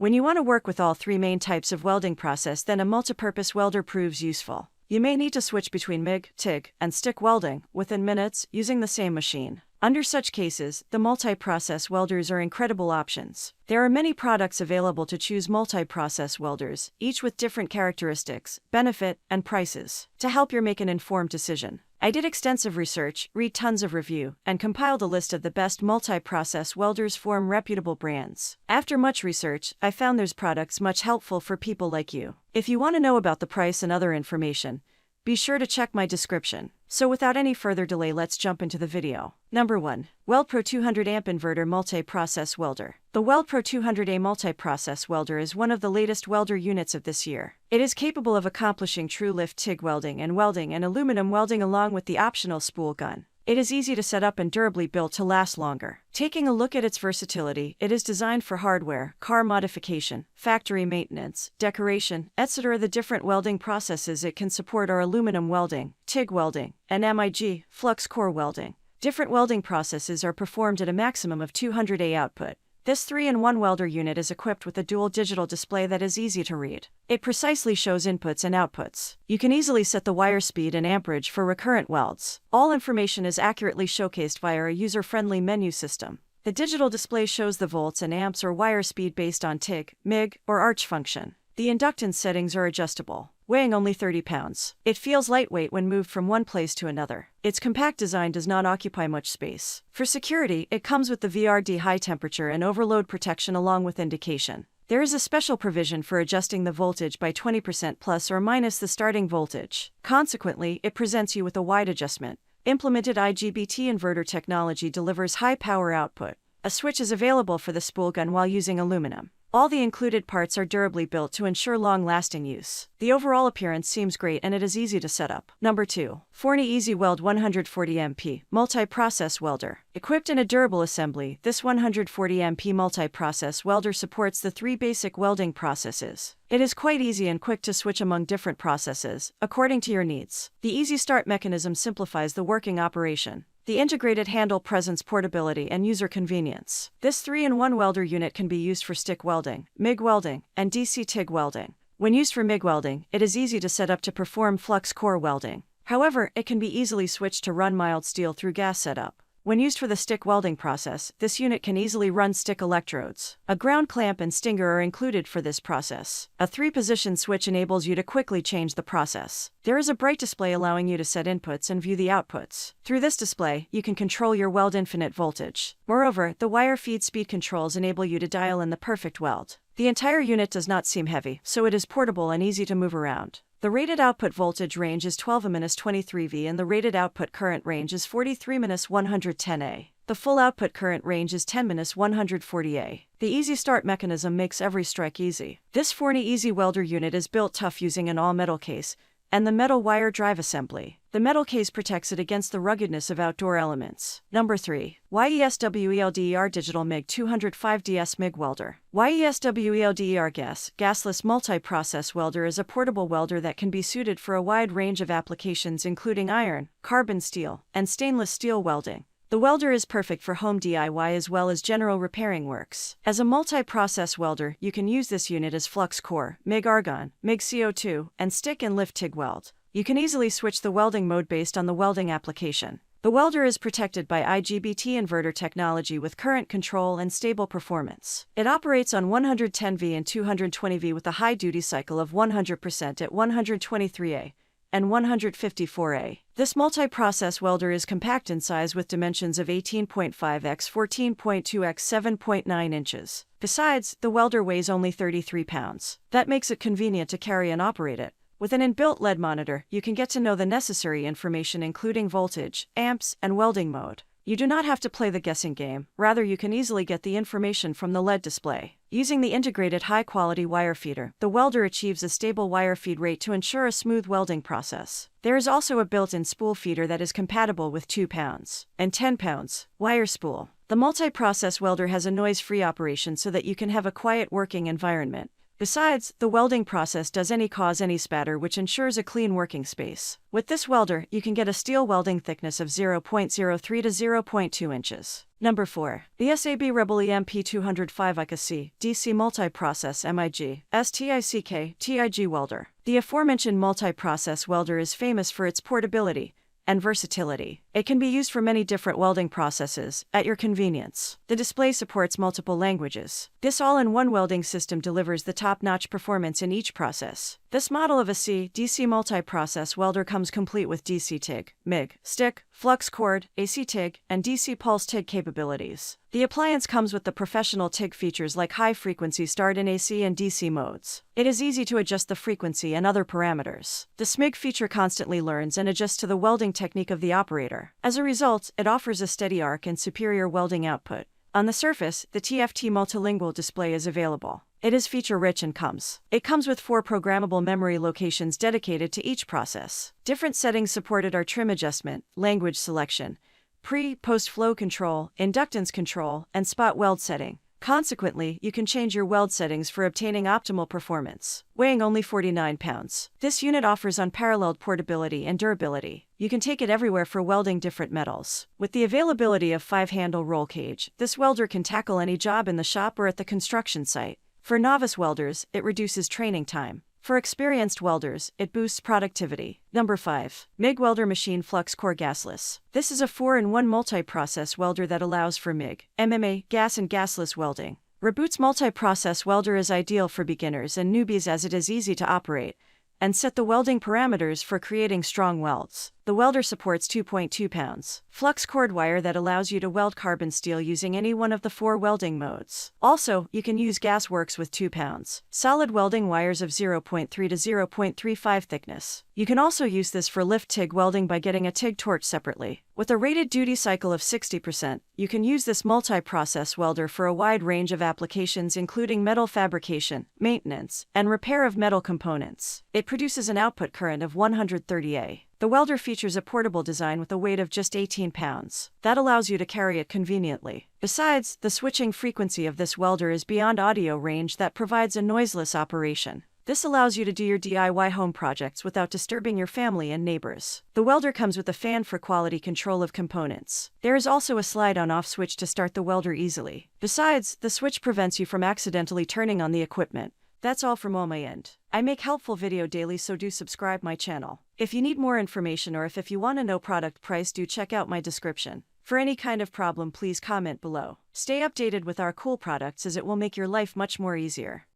When you want to work with all three main types of welding process, then a multipurpose welder proves useful. You may need to switch between MIG, TIG, and stick welding within minutes using the same machine. Under such cases, the multi-process welders are incredible options. There are many products available to choose multi-process welders, each with different characteristics, benefit, and prices, to help you make an informed decision. I did extensive research, read tons of review, and compiled a list of the best multi-process welders from reputable brands. After much research, I found there's products much helpful for people like you. If you want to know about the price and other information, be sure to check my description. So without any further delay, let's jump into the video. Number 1. Wellpro 200 amp Inverter Multi-Process Welder. The Wellpro 200A Multi-Process Welder is one of the latest welder units of this year. It is capable of accomplishing true lift TIG welding and aluminum welding along with the optional spool gun. It is easy to set up and durably built to last longer. Taking a look at its versatility, it is designed for hardware, car modification, factory maintenance, decoration, etc. The different welding processes it can support are aluminum welding, TIG welding, and MIG, flux core welding. Different welding processes are performed at a maximum of 200A output. This 3-in-1 welder unit is equipped with a dual digital display that is easy to read. It precisely shows inputs and outputs. You can easily set the wire speed and amperage for recurrent welds. All information is accurately showcased via a user-friendly menu system. The digital display shows the volts and amps or wire speed based on TIG, MIG, or arch function. The inductance settings are adjustable, weighing only 30 pounds. It feels lightweight when moved from one place to another. Its compact design does not occupy much space. For security, it comes with the VRD high temperature and overload protection along with indication. There is a special provision for adjusting the voltage by 20% plus or minus the starting voltage. Consequently, it presents you with a wide adjustment. Implemented IGBT inverter technology delivers high power output. A switch is available for the spool gun while using aluminum. All the included parts are durably built to ensure long-lasting use. The overall appearance seems great and it is easy to set up. Number 2. Forney Easy Weld 140 MP Multi-Process Welder. Equipped in a durable assembly, this 140 MP multi-process welder supports the 3 basic welding processes. It is quite easy and quick to switch among different processes, according to your needs. The easy start mechanism simplifies the working operation. The integrated handle presents portability and user convenience. This 3-in-1 welder unit can be used for stick welding, MIG welding, and DC TIG welding. When used for MIG welding, it is easy to set up to perform flux core welding. However, it can be easily switched to run mild steel through gas setup. When used for the stick welding process, this unit can easily run stick electrodes. A ground clamp and stinger are included for this process. A 3-position switch enables you to quickly change the process. There is a bright display allowing you to set inputs and view the outputs. Through this display, you can control your weld infinite voltage. Moreover, the wire feed speed controls enable you to dial in the perfect weld. The entire unit does not seem heavy, so it is portable and easy to move around. The rated output voltage range is 12A-23V and the rated output current range is 43A-110A. The full output current range is 10A-140A. The easy start mechanism makes every strike easy. This Forney Easy Welder unit is built tough using an all-metal case and the metal wire drive assembly. The metal case protects it against the ruggedness of outdoor elements. Number 3. YESWELDER Digital MIG 205DS MIG Welder. YESWELDER gasless multi-process welder is a portable welder that can be suited for a wide range of applications including iron, carbon steel, and stainless steel welding. The welder is perfect for home DIY as well as general repairing works. As a multi-process welder, you can use this unit as flux core, MIG argon, MIG CO2, and stick and lift TIG weld. You can easily switch the welding mode based on the welding application. The welder is protected by IGBT inverter technology with current control and stable performance. It operates on 110V and 220V with a high duty cycle of 100% at 123A. And 154A. This multi-process welder is compact in size with dimensions of 18.5 x 14.2 x 7.9 inches. Besides, the welder weighs only 33 pounds. That makes it convenient to carry and operate it. With an inbuilt LED monitor, you can get to know the necessary information including voltage, amps, and welding mode. You do not have to play the guessing game, rather you can easily get the information from the LED display. Using the integrated high-quality wire feeder, the welder achieves a stable wire feed rate to ensure a smooth welding process. There is also a built-in spool feeder that is compatible with 2 pounds and 10 pounds wire spool. The multi-process welder has a noise-free operation so that you can have a quiet working environment. Besides, the welding process doesn't cause any spatter, which ensures a clean working space. With this welder, you can get a steel welding thickness of 0.03 to 0.2 inches. Number 4. The Sab Rebel EMP 205 IC DC Multiprocess MIG STICK Welder. The aforementioned multiprocess welder is famous for its portability and versatility. It can be used for many different welding processes, at your convenience. The display supports multiple languages. This all-in-one welding system delivers the top-notch performance in each process. This model of a DC multiprocess welder comes complete with DC TIG, MIG, stick, flux cord, AC TIG, and DC pulse TIG capabilities. The appliance comes with the professional TIG features like high-frequency start in AC and DC modes. It is easy to adjust the frequency and other parameters. The SMIG feature constantly learns and adjusts to the welding technique of the operator. As a result, it offers a steady arc and superior welding output. On the surface, the TFT multilingual display is available. It is feature-rich and It comes with 4 programmable memory locations dedicated to each process. Different settings supported are trim adjustment, language selection, pre-post flow control, inductance control, and spot weld setting. Consequently, you can change your weld settings for obtaining optimal performance. Weighing only 49 pounds. This unit offers unparalleled portability and durability. You can take it everywhere for welding different metals. With the availability of 5-handle roll cage, this welder can tackle any job in the shop or at the construction site. For novice welders, it reduces training time. For experienced welders, it boosts productivity. Number 5. MIG Welder Machine Flux Core Gasless. This is a 4-in-1 multi-process welder that allows for MIG, MMA, gas and gasless welding. Reboot's multi-process welder is ideal for beginners and newbies as it is easy to operate and set the welding parameters for creating strong welds. The welder supports 2.2 pounds flux cord wire that allows you to weld carbon steel using any one of the 4 welding modes. Also, you can use gas works with 2 pounds solid welding wires of 0.3 to 0.35 thickness. You can also use this for lift TIG welding by getting a TIG torch separately. With a rated duty cycle of 60%, you can use this multi-process welder for a wide range of applications including metal fabrication, maintenance, and repair of metal components. It produces an output current of 130 A. The welder features a portable design with a weight of just 18 pounds. That allows you to carry it conveniently. Besides, the switching frequency of this welder is beyond audio range that provides a noiseless operation. This allows you to do your DIY home projects without disturbing your family and neighbors. The welder comes with a fan for quality control of components. There is also a slide on-off switch to start the welder easily. Besides, the switch prevents you from accidentally turning on the equipment. That's all from my end. I make helpful video daily, so do subscribe my channel. If you need more information or if you want to know product price, do check out my description. For any kind of problem, please comment below. Stay updated with our cool products as it will make your life much more easier.